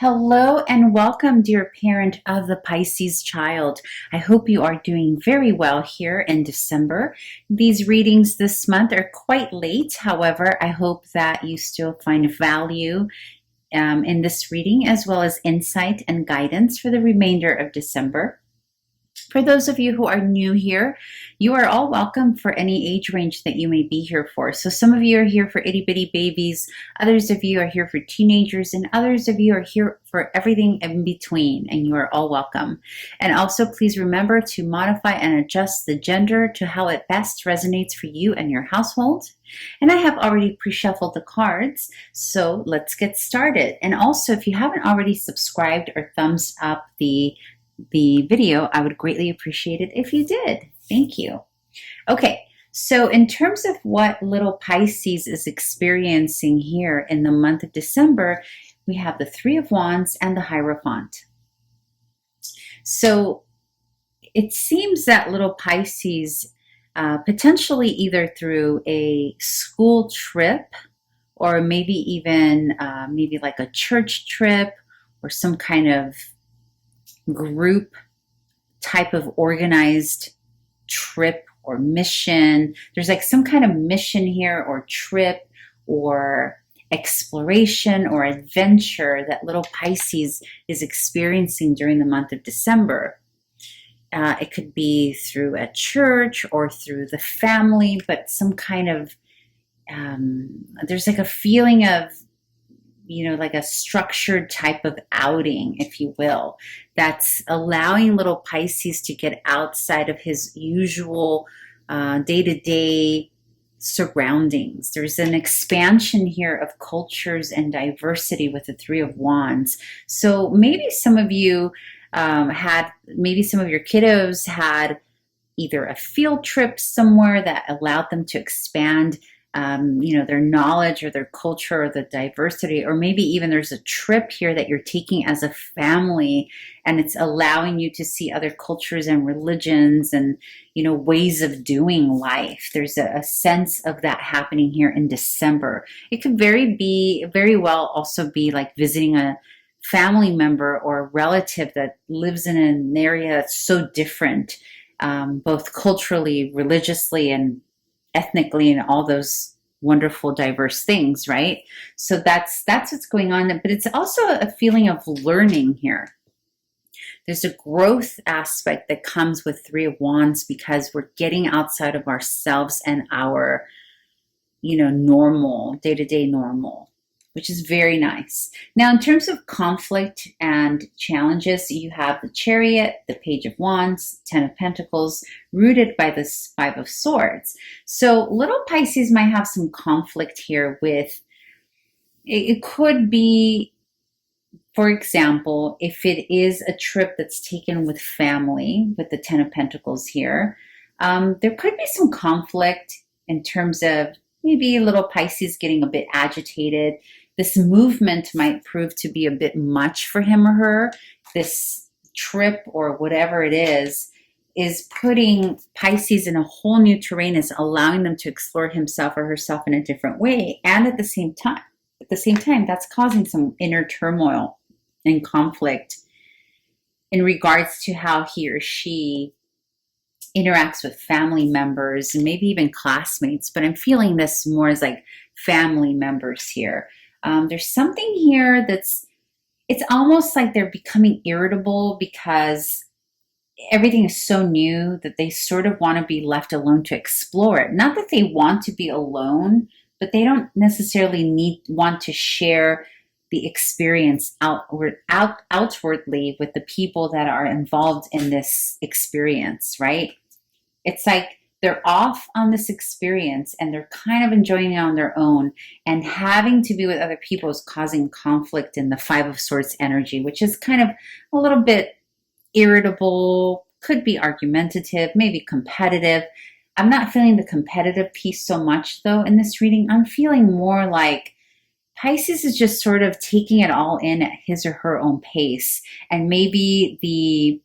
Hello and welcome, dear parent of the Pisces child. I hope you are doing very well here in December. These readings this month are quite late. However, I hope that you still find value in this reading, as well as insight and guidance for the remainder of December. For those of you who are new here, you are all welcome for any age range that you may be here for. So some of you are here for itty bitty babies, others of you are here for teenagers, and others of you are here for everything in between, and you are all welcome. And also please remember to modify and adjust the gender to how it best resonates for you and your household. And I have already pre-shuffled the cards, so let's get started. And also, if you haven't already subscribed or thumbs up the video, I would greatly appreciate it if you did. Thank you. Okay, so in terms of what little Pisces is experiencing here in the month of December, we have the Three of Wands and the Hierophant. So it seems that little Pisces, potentially either through a school trip or maybe even maybe like a church trip or some kind of group type of organized trip or mission. There's like some kind of mission here or trip or exploration or adventure that little Pisces is experiencing during the month of December. It could be through a church or through the family, but some kind of, there's like a feeling of, like a structured type of outing, if you will, that's allowing little Pisces to get outside of his usual day-to-day surroundings. There's an expansion here of cultures and diversity with the Three of Wands. So maybe some of you maybe some of your kiddos had either a field trip somewhere that allowed them to expand their knowledge or their culture or the diversity, or maybe even there's a trip here that you're taking as a family and it's allowing you to see other cultures and religions and, ways of doing life. There's a sense of that happening here in December. It could very well also be like visiting a family member or a relative that lives in an area that's so different, both culturally, religiously, and ethnically, and all those wonderful diverse things, right? So that's what's going on. But it's also a feeling of learning here. There's a growth aspect that comes with Three of Wands because we're getting outside of ourselves and our, normal, day-to-day normal, which is very nice. Now, in terms of conflict and challenges, you have the Chariot, the Page of Wands, Ten of Pentacles, rooted by this Five of Swords. So little Pisces might have some conflict here with, it could be, for example, if it is a trip that's taken with family, with the Ten of Pentacles here, there could be some conflict in terms of maybe little Pisces getting a bit agitated. This movement might prove to be a bit much for him or her. This trip or whatever it is putting Pisces in a whole new terrain, is allowing them to explore himself or herself in a different way. And at the same time, that's causing some inner turmoil and conflict in regards to how he or she interacts with family members and maybe even classmates. But I'm feeling this more as like family members here. There's something here it's almost like they're becoming irritable because everything is so new that they sort of want to be left alone to explore it. Not that they want to be alone, but they don't necessarily want to share the experience outwardly with the people that are involved in this experience, right? It's like they're off on this experience and they're kind of enjoying it on their own, and having to be with other people is causing conflict in the Five of Swords energy, which is kind of a little bit irritable, could be argumentative, maybe competitive. I'm not feeling the competitive piece so much though in this reading. I'm feeling more like Pisces is just sort of taking it all in at his or her own pace, and maybe the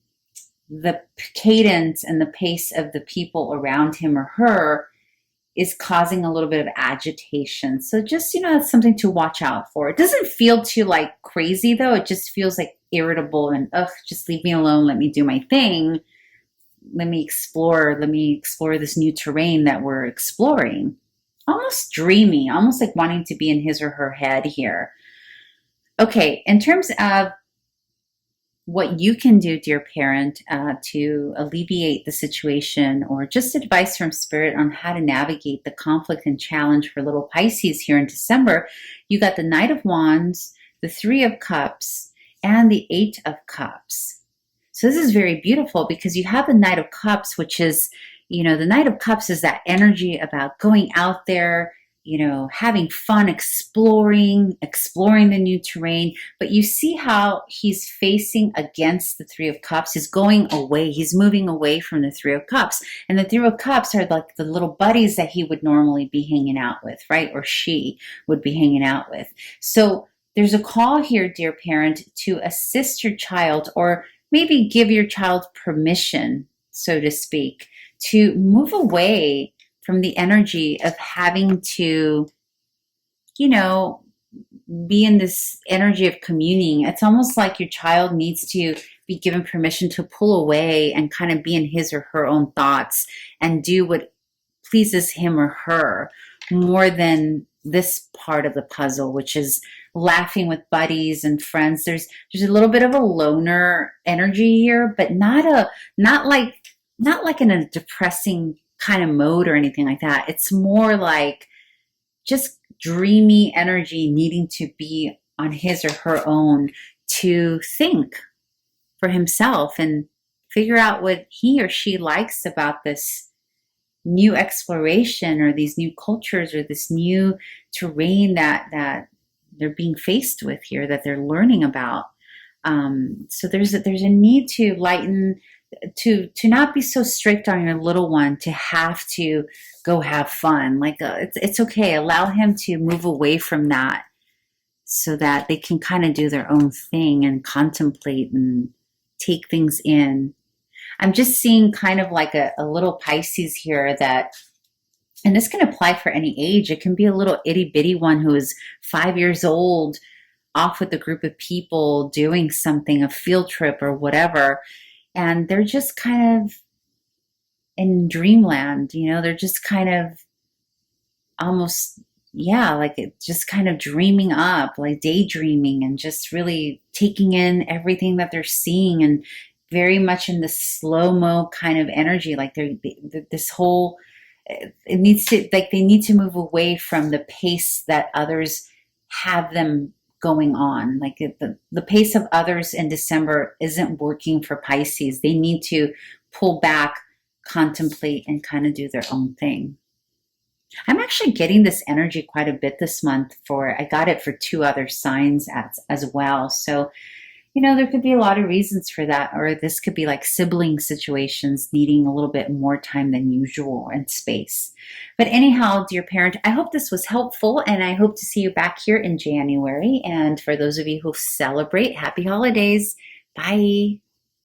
cadence and the pace of the people around him or her is causing a little bit of agitation. So just, it's something to watch out for. It doesn't feel too like crazy though. It just feels like irritable and, ugh, just leave me alone. Let me do my thing. Let me explore this new terrain that we're exploring. Almost dreamy, almost like wanting to be in his or her head here. Okay, in terms of what you can do, dear parent, to alleviate the situation, or just advice from Spirit on how to navigate the conflict and challenge for little Pisces here in December, you got the Knight of Wands, the Three of Cups, and the Eight of Cups. So this is very beautiful because you have the Knight of Cups, which is, the Knight of Cups is that energy about going out there, having fun, exploring the new terrain. But you see how he's facing against the Three of Cups. He's going away. He's moving away from the Three of Cups. And the Three of Cups are like the little buddies that he would normally be hanging out with, right? Or she would be hanging out with. So there's a call here, dear parent, to assist your child, or maybe give your child permission, so to speak, to move away from the energy of having to, be in this energy of communing. It's almost like your child needs to be given permission to pull away and kind of be in his or her own thoughts and do what pleases him or her, more than this part of the puzzle, which is laughing with buddies and friends. There's a little bit of a loner energy here, but not like in a depressing kind of mode or anything like that. It's more like just dreamy energy, needing to be on his or her own to think for himself and figure out what he or she likes about this new exploration, or these new cultures, or this new terrain that they're being faced with here, that they're learning about. So there's a need to lighten, to not be so strict on your little one, to have to go have fun. Like, it's okay. Allow him to move away from that so that they can kind of do their own thing and contemplate and take things in. I'm just seeing kind of like a little Pisces here that, and this can apply for any age. It can be a little itty bitty one who is 5 years old, off with a group of people doing something, a field trip or whatever. And they're just kind of in dreamland, they're just kind of almost, like it, just kind of dreaming up, like daydreaming, and just really taking in everything that they're seeing, and very much in the slow-mo kind of energy. Like this whole, it needs to, like, they need to move away from the pace that others have them going on. Like the pace of others in December isn't working for Pisces. They need to pull back, contemplate, and kind of do their own thing. I'm actually getting this energy quite a bit this month. I got it for 2 other signs as well. So, there could be a lot of reasons for that, or this could be like sibling situations needing a little bit more time than usual and space. But anyhow, dear parent, I hope this was helpful, and I hope to see you back here in January. And for those of you who celebrate, happy holidays. Bye.